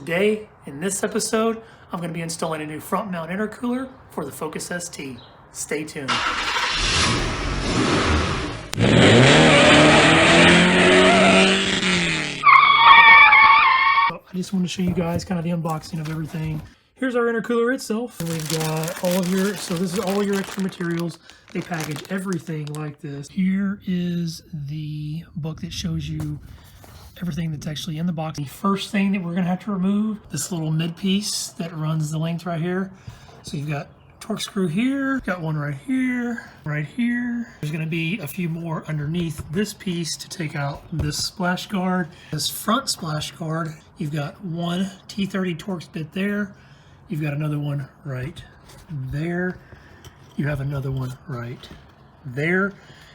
Today, in this episode, I'm going to be installing a new front mount intercooler for the Focus ST. Stay tuned. I just want to show you guys kind of the unboxing of everything. Here's our intercooler itself. We've got all of your, so this is all your extra materials. They package everything like this. Here is the book that shows you everything that's actually in the box. The first thing that we're going to have to remove, this little mid piece that runs the length right here. So you've got torque screw here, got one right here, right here. There's going to be a few more underneath this piece to take out this splash guard. This front splash guard, you've got one T30 Torx bit there. You've got another one right there. You have another one right there.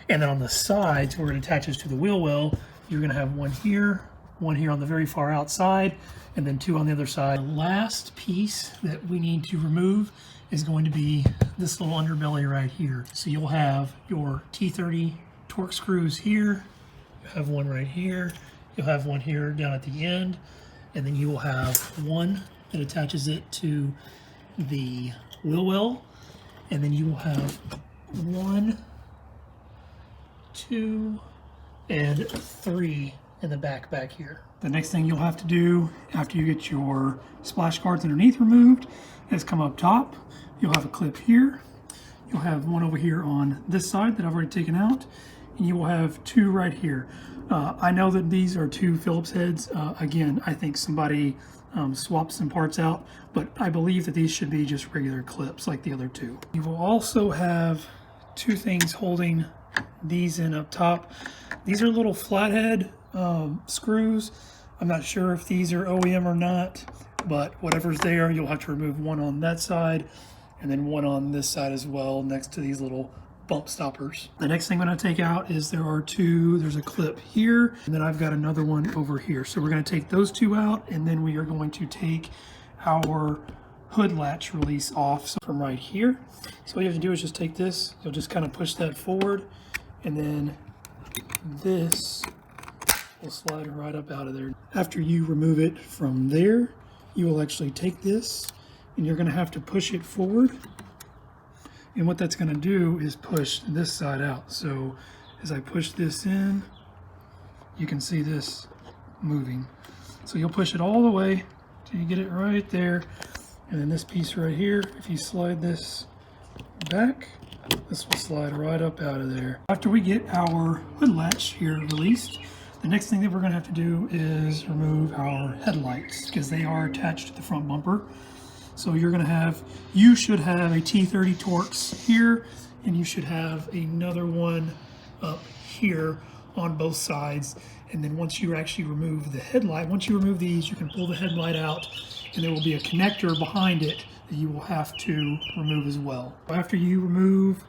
And then on the sides, where it attaches to the wheel well, you're going to have one here on the very far outside, and then two on the other side. The last piece that we need to remove is going to be this little underbelly right here. So you'll have your T30 Torx screws here. You have one right here. You'll have one here down at the end, and then you will have one that attaches it to the wheel well, and then you will have 1, 2, and 3 in the back here. The next thing you'll have to do after you get your splash guards underneath removed is come up top. You'll have a clip here. You'll have one over here on this side that I've already taken out, and you will have two right here. I know that these are two Phillips heads. Again, I think somebody swapped some parts out, but I believe that these should be just regular clips like the other two. You will also have two things holding these in up top. These are little flathead screws. I'm not sure if these are OEM or not, but whatever's there, you'll have to remove one on that side and then one on this side as well, next to these little bump stoppers. The next thing I'm going to take out is there's a clip here, and then I've got another one over here. So we're going to take those two out, and then we are going to take our hood latch release off from right here. So all you have to do is just take this, you'll just kind of push that forward, and then this will slide right up out of there. After you remove it from there, you will actually take this and you're going to have to push it forward. And what that's going to do is push this side out. So as I push this in, you can see this moving. So you'll push it all the way till you get it right there. And then this piece right here, if you slide this back, this will slide right up out of there. After we get our hood latch here released, the next thing that we're going to have to do is remove our headlights because they are attached to the front bumper. So you should have a T30 Torx here, and you should have another one up here on both sides. And then once you actually remove the headlight, once you remove these, you can pull the headlight out, and there will be a connector behind it that you will have to remove as well. After you remove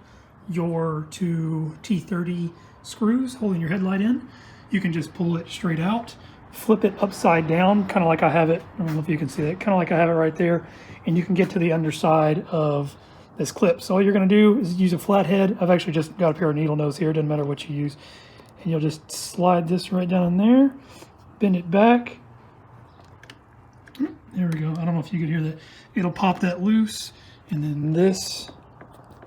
your two T30 screws holding your headlight in, you can just pull it straight out, flip it upside down, kind of like I have it. I don't know if you can see that, kind of like I have it right there. And you can get to the underside of this clip. So all you're going to do is use a flathead. I've actually just got a pair of needle nose here. It doesn't matter what you use. And you'll just slide this right down in there, bend it back. There we go. I don't know if you could hear that. It'll pop that loose, and then this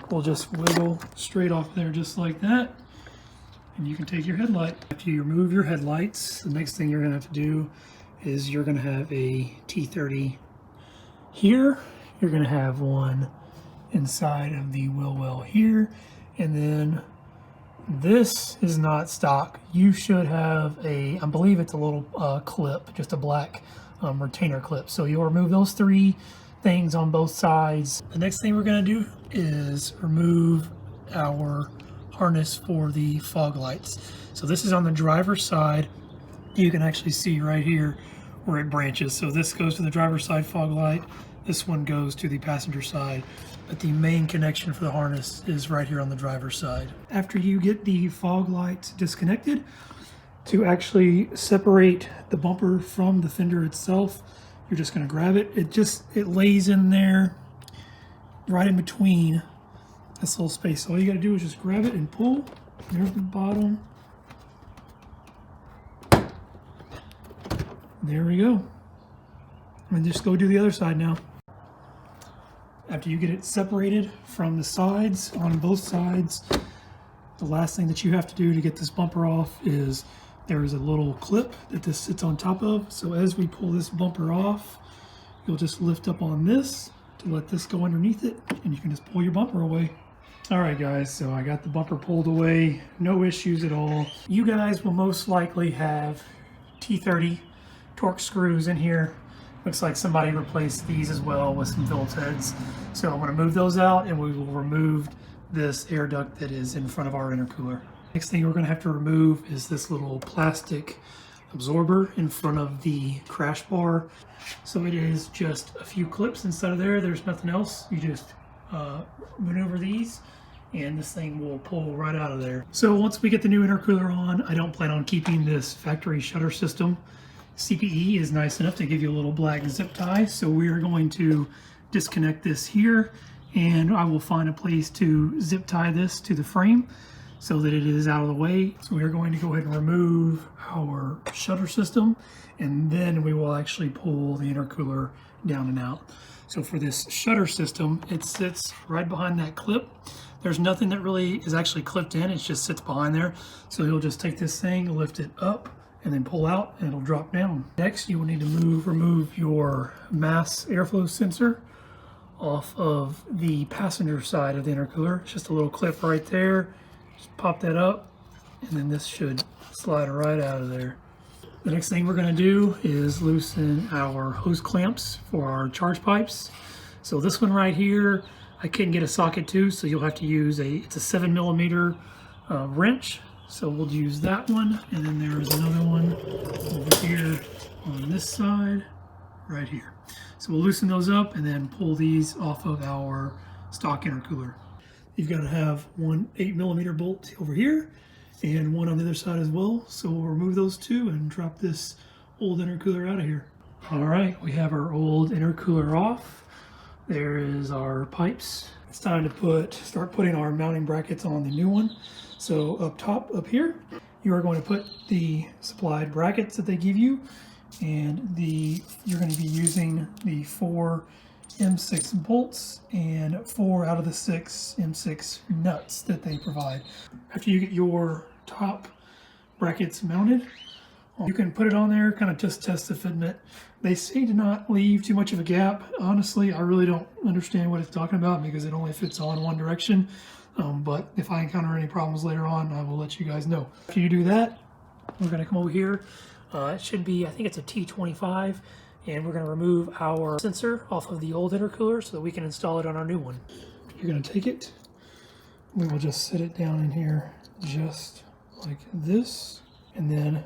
will just wiggle straight off there just like that. And you can take your headlight. After you remove your headlights, the next thing you're going to have to do is you're going to have a T30 here. You're going to have one inside of the wheel well here. And then this is not stock. You should have I believe it's a little clip, just a black retainer clip. So you'll remove those three things on both sides. The next thing we're going to do is remove our harness for the fog lights. So this is on the driver's side. You can actually see right here where it branches. So this goes to the driver's side fog light. This one goes to the passenger side. But the main connection for the harness is right here on the driver's side. After you get the fog lights disconnected, to actually separate the bumper from the fender itself, you're just going to grab it. It lays in there right in between this little space. So all you got to do is just grab it and pull. There's the bottom. There we go. And just go do the other side now. After you get it separated from the sides, on both sides, the last thing that you have to do to get this bumper off is there is a little clip that this sits on top of. So as we pull this bumper off, you'll just lift up on this to let this go underneath it, and you can just pull your bumper away. All right, guys, so I got the bumper pulled away. No issues at all. You guys will most likely have T30 Torx screws in here. Looks like somebody replaced these as well with some Phillips heads. So I'm going to move those out, and we will remove this air duct that is in front of our intercooler. Next thing we're going to have to remove is this little plastic absorber in front of the crash bar. So it is just a few clips inside of there. There's nothing else. You just maneuver these, and this thing will pull right out of there. So once we get the new intercooler on, I don't plan on keeping this factory shutter system. CPE is nice enough to give you a little black zip tie, so we are going to disconnect this here, and I will find a place to zip tie this to the frame so that it is out of the way. So we are going to go ahead and remove our shutter system, and then we will actually pull the intercooler down and out. So for this shutter system, it sits right behind that clip. There's nothing that really is actually clipped in, it just sits behind there. So you'll just take this thing, lift it up, and then pull out, and it'll drop down. Next, you will need to remove your mass airflow sensor off of the passenger side of the intercooler. It's just a little clip right there. Just pop that up, and then this should slide right out of there. The next thing we're going to do is loosen our hose clamps for our charge pipes. So this one right here, I couldn't get a socket to, so you'll have to use it's a 7mm wrench. So we'll use that one, and then there is another one over here on this side, right here. So we'll loosen those up and then pull these off of our stock intercooler. You've got to have one 8mm bolt over here and one on the other side as well. So we'll remove those two and drop this old intercooler out of here. All right, we have our old intercooler off. There is our pipes. It's time to start putting our mounting brackets on the new one. So up top, up here, you are going to put the supplied brackets that they give you, and you're going to be using the 4 M6 bolts and 4 out of the 6 M6 nuts that they provide. After you get your top brackets mounted, you can put it on there, kind of just test the fitment. They say to not leave too much of a gap. Honestly, I really don't understand what it's talking about because it only fits on one direction. But if I encounter any problems later on, I will let you guys know. After you do that, we're going to come over here. It should be, I think it's a T25, and we're going to remove our sensor off of the old intercooler so that we can install it on our new one. You're going to take it. We will just set it down in here just like this, and then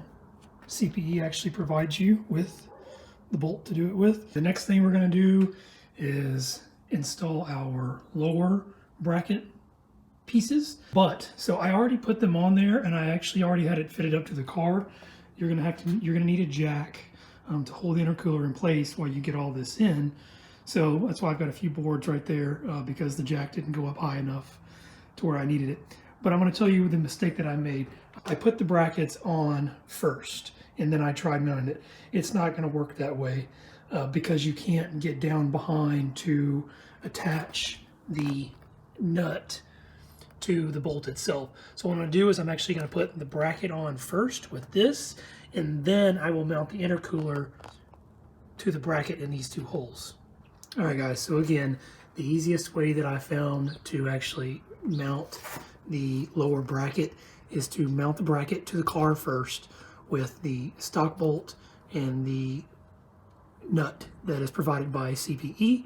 CPE actually provides you with the bolt to do it with. The next thing we're going to do is install our lower bracket pieces. So I already put them on there, and I actually already had it fitted up to the car. You're gonna need a jack to hold the intercooler in place while you get all this in. So that's why I've got a few boards right there because the jack didn't go up high enough to where I needed it. But I'm going to tell you the mistake that I made. I put the brackets on first, and then I tried mounting it. It's not going to work that way because you can't get down behind to attach the nut to the bolt itself. So what I'm going to do is I'm actually going to put the bracket on first with this, and then I will mount the intercooler to the bracket in these two holes. All right, guys, so again, the easiest way that I found to actually mount the lower bracket is to mount the bracket to the car first with the stock bolt and the nut that is provided by CPE.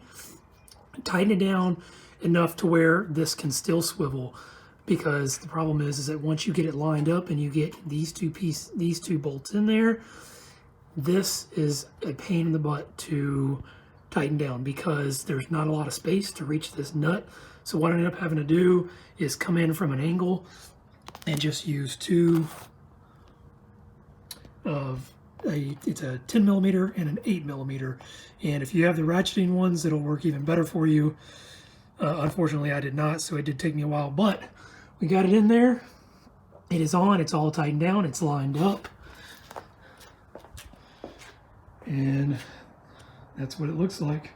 Tighten it down enough to where this can still swivel, because the problem is that once you get it lined up and you get these two bolts in there, this is a pain in the butt to tighten down because there's not a lot of space to reach this nut. So what I ended up having to do is come in from an angle and just use two of it's a 10mm and an 8mm, and if you have the ratcheting ones, it'll work even better for you. Unfortunately, I did not, so it did take me a while, but we got it in there. It is on, it's all tightened down, it's lined up. And that's what it looks like.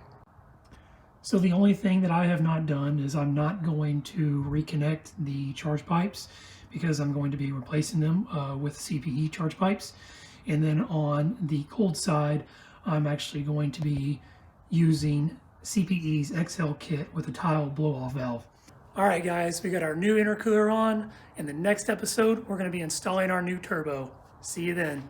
So the only thing that I have not done is I'm not going to reconnect the charge pipes because I'm going to be replacing them with CPE charge pipes. And then on the cold side, I'm actually going to be using CPE's XL kit with a tile blow-off valve. All right, guys, we got our new intercooler on. In the next episode, we're going to be installing our new turbo. See you then.